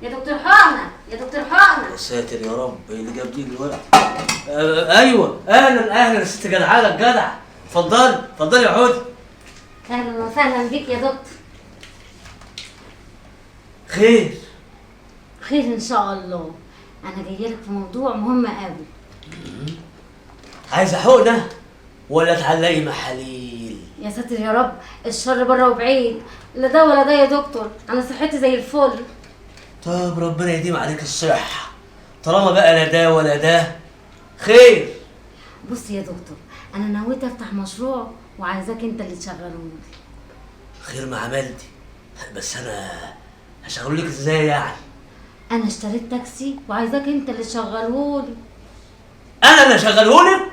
يا دكتور حقنة، يا دكتور حقنة. يا ساتر يا رب، ايه اللي جاب دي الولع؟ ايوه، اهلا يا ست جدعانه الجدع. اتفضلي يا حودي. اهلا وسهلا بيك يا دكتور. خير ان شاء الله. انا جايه لك في موضوع مهم قوي. عايزه حقنه ولا تعلقي محاليل؟ يا ساتر يا رب، الشر بره وبعيد. لا ده ولا ده يا دكتور، انا صحتي زي الفل. طب ربنا يديم عليك الصحه، طالما بقى لا ده ولا ده. خير. بص يا دكتور، انا نويت افتح مشروع وعايزاك انت اللي تشغلهولي. خير ما عملتي، بس انا هشغله لك ازاي يعني؟ انا اشتريت تاكسي وعايزاك انت اللي تشغلهولي. انا اللي اشغلهولك؟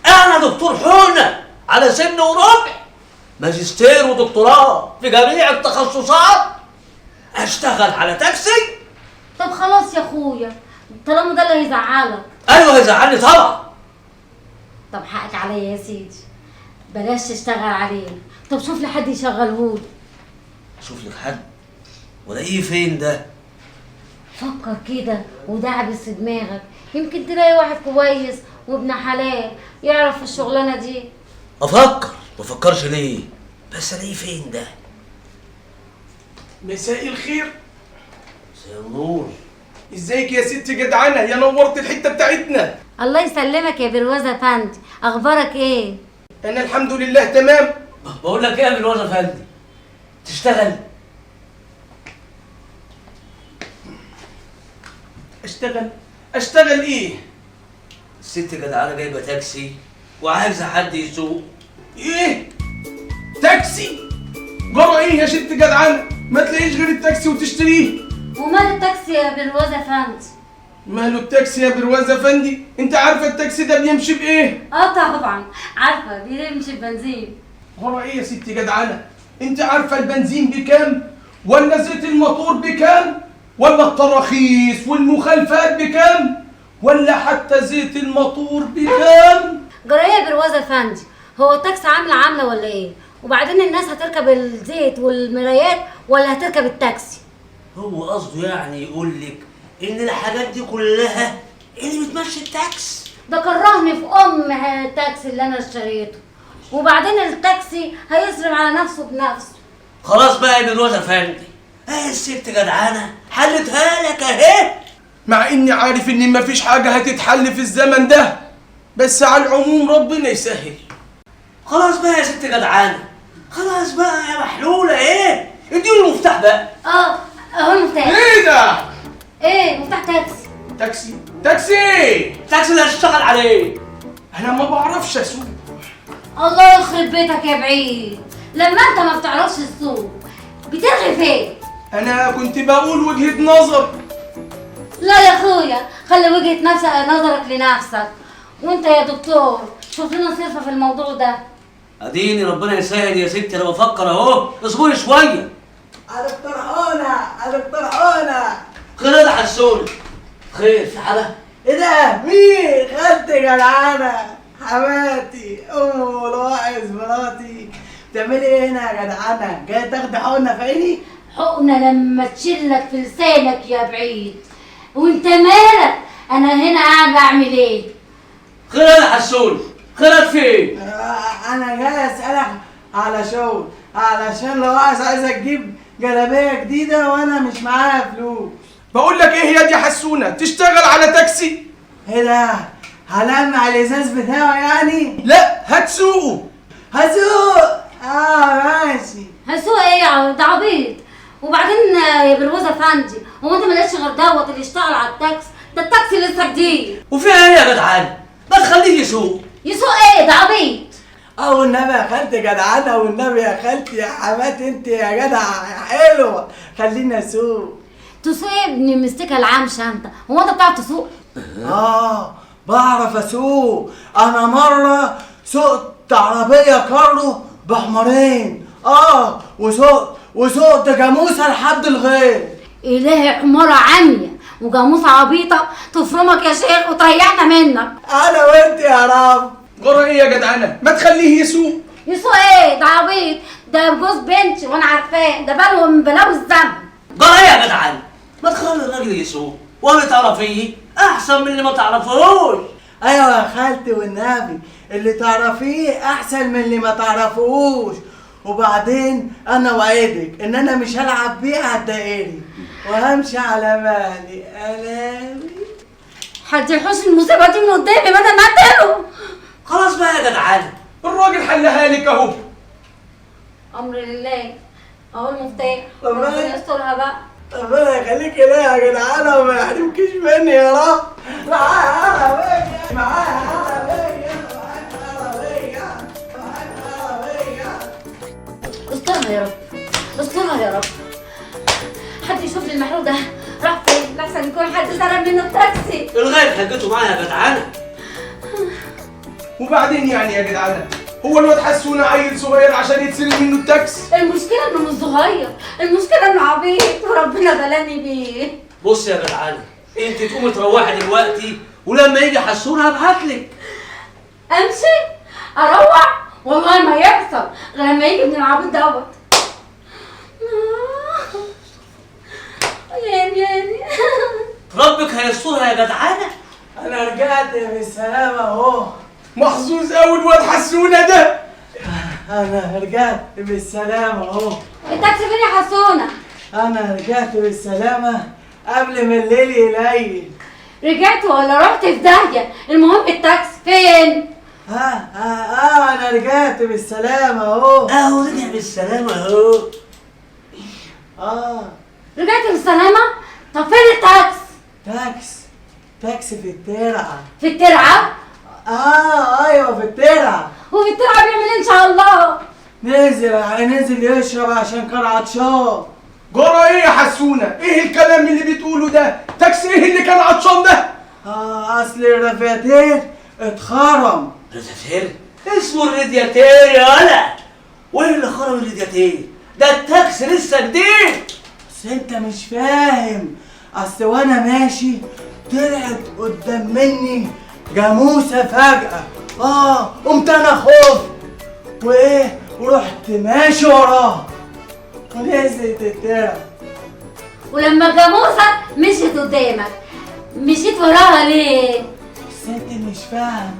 انا دكتور حقنه على سن وربع، ماجستير ودكتوراه في جميع التخصصات، اشتغل على تاكسي؟ طب خلاص يا اخويا، طالما ده اللي هيزعلك. ايوه هيزعلني طبعا. طب حقك عليا يا سيدي، بلاش تشتغل عليه. طب شوف لي حد يشغلهولي. شوف لك حد؟ ولاقيه فين ده؟ فكر كده ودعبس في دماغك، يمكن تلاقي واحد كويس وابن حلال يعرف في الشغلانه دي. افكر ما افكرش ليه؟ بس الاقيه فين ده؟ مساء الخير. مساء النور. ازيك يا ست جدعانه، يا نورت الحته بتاعتنا. الله يسلمك يا بروازه فندي، اخبارك ايه؟ انا الحمد لله تمام. بقول لك ايه يا بالوزة فندي، تشتغل؟ اشتغل ايه؟ الست جدعانه جايبه تاكسي وعايزه حد يسوق. ايه تاكسي؟ جرى ايه يا ست جدعانه؟ ما تلاقيش غير التاكسي وتشتريه. ومال التاكسي يا بروازه فندي؟ ماله التاكسي يا بروازه فندي؟ انت عارفه التاكسي ده بيمشي بايه؟ طبعا عارفه، بيمشي بنزين. جرى ايه يا ست جدعانه؟ انت عارفه البنزين بكام؟ ولا زيت الموتور بكام؟ ولا التراخيص والمخالفات بكام؟ ولا حتى زيت الموتور بكام؟ جرى ايه يا بروازه فندي؟ هو التاكسي عامله ولا ايه؟ وبعدين الناس هتركب الزيت والمرايات ولا هتركب التاكسي؟ هو قصده يعني يقول لك ان الحاجات دي كلها اللي بتمشي التاكس. ده كرهني في التاكسي اللي انا اشتريته، وبعدين التاكسي هيصرف على نفسه بنفسه. خلاص بقى يا بالوزة فندي، الست جدعانه حلتها لك اهي. مع اني عارف ان مفيش حاجه هتتحل في الزمن ده، بس على العموم ربنا يسهل. خلاص بقى يا ست جدعانه، خلاص بقى يا محلوله، ايه؟ اديله المفتاح بقى. اهو المفتاح. ايه ده؟ ايه مفتاح تاكسي؟ تاكسي اللي هشتغل عليه. انا ما بعرفش اسوق. الله يخرب بيتك يا بعيد، لما انت ما بتعرفش السوق بترغي فين؟ انا كنت بقول وجهة نظر. لا يا اخويا، خلي وجهة نظرك لنفسك. وانت يا دكتور شوف لنا صرفة في الموضوع ده. اديني ربنا يسهل يا ستي، انا بفكر اهو، اصبري شويه. دكتور حقنة. خير يا حسون؟ خير في حاجه؟ ايه ده؟ مين؟ خالتي جدعانة، حماتي ام الواعظ مراتي. بتعملي ايه هنا يا جدعانة؟ جاية تاخدي حقنة في عيني؟ حقنة لما تشلك في لسانك يا بعيد. وانت مالك؟ انا هنا قاعد بعمل ايه؟ خير يا حسون؟ خيرك في ايه؟ انا جاي اسألك على شغل، علشان لو عايزة تجيب جلابية جديدة وانا مش معايا فلوس. بقول لك ايه يا دي حسونة، تشتغل على تاكسي؟ ايه ده؟ هلمع الازاز بتاعه يعني؟ لا هتسوقه. هسوق. ماشي. هسوق ايه يا ده عبيط؟ وبعدين يا بروزة فندي، هو انت مالكش غير دوت اللي يشتغل على التاكسي؟ ده التاكسي لسه جديد. وفيها ايه يا جدعان؟ ما تخليه يسوق. يسوق ايه ده عبيط؟ والنبي يا خالتي جدعانة، والنبي يا خالتي يا حماتي انت يا جدع حلوة، خلينا اسوق. تسوق ايه ابني مستكها العمشة انت؟ هو انت بتعرف تسوق؟ بعرف اسوق. انا مرة سوقت عربية كارو بحمارين. وسوقت جاموسة لحد الغير. إلهي حمارة عمية وجاموسة عبيطة تفرمك يا شيخ وتريحنا منك. انا وانت يا رب. جرى ايه يا جدعانة؟ ما تخليه يسوق. يسوق ايه ده عبيط؟ ده جوز بنتي وانا عارفاه، ده بلوه من بلاوي الذنب. جرى ايه يا جدعان؟ ما راجل يسوق واللي تعرفيه احسن من اللي ما تعرفوش. ايوه يا خالتي والنبي، اللي تعرفيه احسن من اللي ما تعرفوش. وبعدين انا وعدك ان انا مش هلعب بيه على الدائري وهمشي على مالي انامي. حد يحوش المصيبه دي من قدامي بدل ما اقتله. خلاص بقى يا جدعانه، الراجل حلها لك اهو. امر لله، اهو المفتاح، ربنا ربنا يسترها بقى. ربنا يخليك ليا يا جدعانه وما يحرمكيش مني يا رب. معايا عربيه، معايا عربيه، معايا عربيه، معايا عربيه. استرها يا رب، استرها يا رب. حد يشوف لي المحروق ده راح فين، لحسن يكون حد سرق منه التاكسي. الغايب حاجته معايا يا جدعانه. وبعدين يعني يا جدعانه، هو الواد حسونه عيل صغير عشان يتسرق منه التاكس؟ المشكله انه مش صغير، المشكله انه عبيط وربنا بلاني بيه. بص يا جدعانه، انت تقومي تروحي دلوقتي ولما يجي حسونه هبعتلك. امشي اروح؟ والله ما يحصل غير لما يجي ابن العبيط دوت. يعني ربك هيسترها يا جدعانه. انا رجعت بالسلامه اهو. محظوظ قوي الواد حسونه ده. انا رجعت بالسلامه اهو. التاكسي فين يا حسونه؟ انا رجعت بالسلامه قبل ما الليل يليل. رجعت ولا رحت في داهيه؟ المهم التاكسي فين؟ انا رجعت بالسلامه اهو. اهو رجع بالسلامه اهو. رجعت بالسلامه؟ طب فين التاكسي؟ تاكسي في الترعه. في الترعه؟ ايوه في الترعه. وفي الترعه بيعمل ايه ان شاء الله؟ نزل يشرب عشان كان عطشان. جرى ايه يا حسونه؟ ايه الكلام اللي بتقوله ده؟ تاكسي ايه اللي كان عطشان ده؟ اصل الرفاتير اتخرم. رادياتير؟ اسمه الرادياتير يا ولا. وايه اللي خرم الرادياتير؟ ده التاكسي لسه جديد. بس انت مش فاهم، اصل وانا ماشي طلعت قدام مني جاموسه فجأة. قمت انا خفت ورحت ماشي وراها ونزلت الترعه. ولما الجاموسه مشيت قدامك مشيت وراها ليه؟ بس انت مش فاهمه،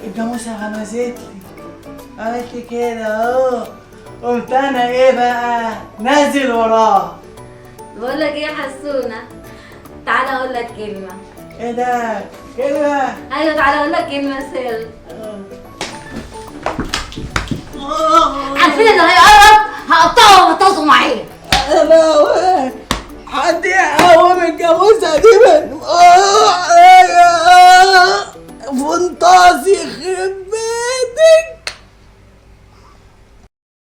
الجاموسه غمزت لي، قالت لي كده اهو، قمت انا بقى نازل وراها. بقول لك ايه يا حسونه، تعالى اقول لك كلمه. ايه ده كلمه؟ ايوه تعالى اقول لك كلمه سر. عارفين اللي هيقرب هقطعه وهطازه معايا. انا حد يقوم الجاموسه دي من